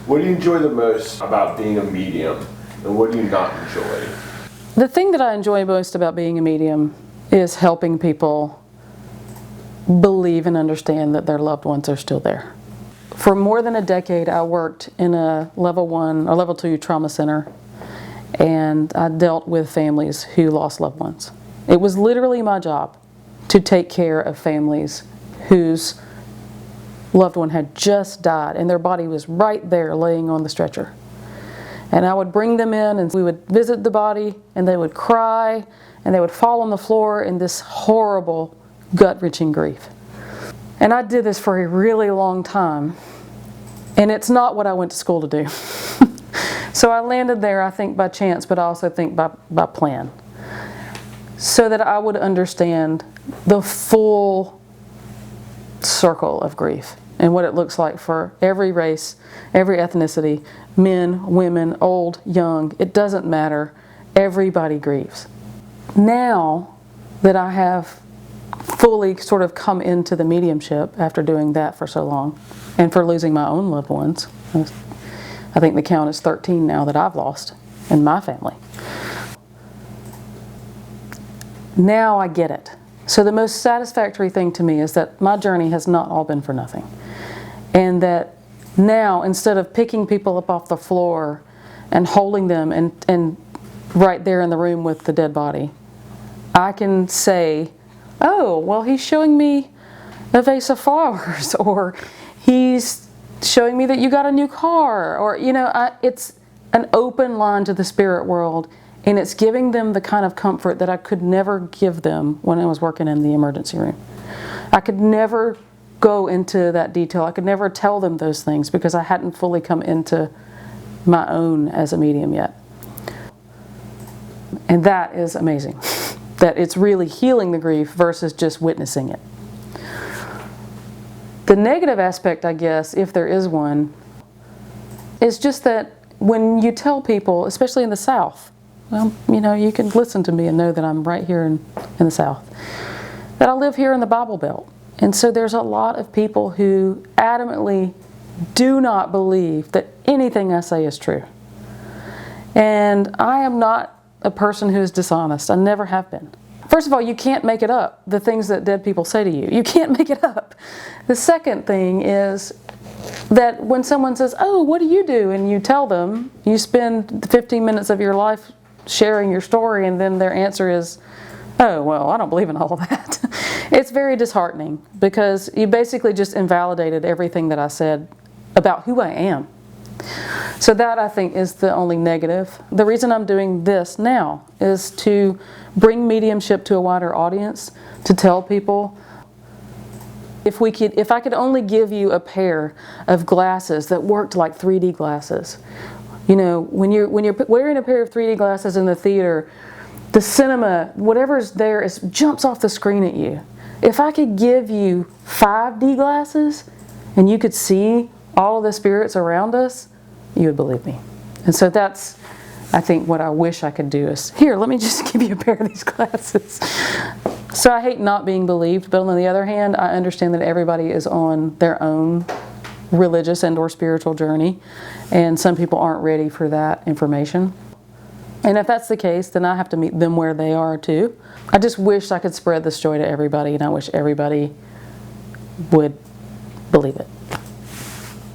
What do you enjoy the most about being a medium, and what do you not enjoy? The thing that I enjoy most about being a medium is helping people believe and understand that their loved ones are still there. For more than a decade, I worked in a level 1 or level 2 trauma center, and I dealt with families who lost loved ones. It was literally my job to take care of families whose loved one had just died and their body was right there laying on the stretcher. And I would bring them in and we would visit the body, and they would cry and they would fall on the floor in this horrible, gut-wrenching grief. And I did this for a really long time, and it's not what I went to school to do. So I landed there, I think, by chance, but I also think by plan, so that I would understand the full circle of grief and what it looks like for every race, every ethnicity, men, women, old, young, it doesn't matter. Everybody grieves. Now that I have fully sort of come into the mediumship after doing that for so long, and for losing my own loved ones, I think the count is 13 now that I've lost in my family. Now I get it. So the most satisfactory thing to me is that my journey has not all been for nothing. And that now, instead of picking people up off the floor and holding them and right there in the room with the dead body, I can say, oh, well, he's showing me a vase of flowers, or he's showing me that you got a new car, or, you know, it's an open line to the spirit world, and it's giving them the kind of comfort that I could never give them when I was working in the emergency room. I could never go into that detail. I could never tell them those things because I hadn't fully come into my own as a medium yet. And that is amazing. That it's really healing the grief versus just witnessing it. The negative aspect, I guess, if there is one, is just that when you tell people, especially in the South, well, you know, you can listen to me and know that I'm right here in the South, that I live here in the Bible Belt. And so there's a lot of people who adamantly do not believe that anything I say is true. And I am not a person who is dishonest. I never have been. First of all, you can't make it up, the things that dead people say to you. You can't make it up. The second thing is that when someone says, oh, what do you do? And you tell them, you spend 15 minutes of your life sharing your story, and then their answer is, oh, well, I don't believe in all of that. It's very disheartening because you basically just invalidated everything that I said about who I am. So that, I think, is the only negative. The reason I'm doing this now is to bring mediumship to a wider audience, to tell people, if I could only give you a pair of glasses that worked like 3D glasses. You know, when you're wearing a pair of 3D glasses in the theater, the cinema, whatever's there, jumps off the screen at you. If I could give you 5D glasses and you could see all of the spirits around us, you would believe me. And so that's, I think, what I wish I could do is, here, let me just give you a pair of these glasses. So I hate not being believed, but on the other hand, I understand that everybody is on their own religious and or spiritual journey, and some people aren't ready for that information. And if that's the case, then I have to meet them where they are too. I just wish I could spread this joy to everybody, and I wish everybody would believe it.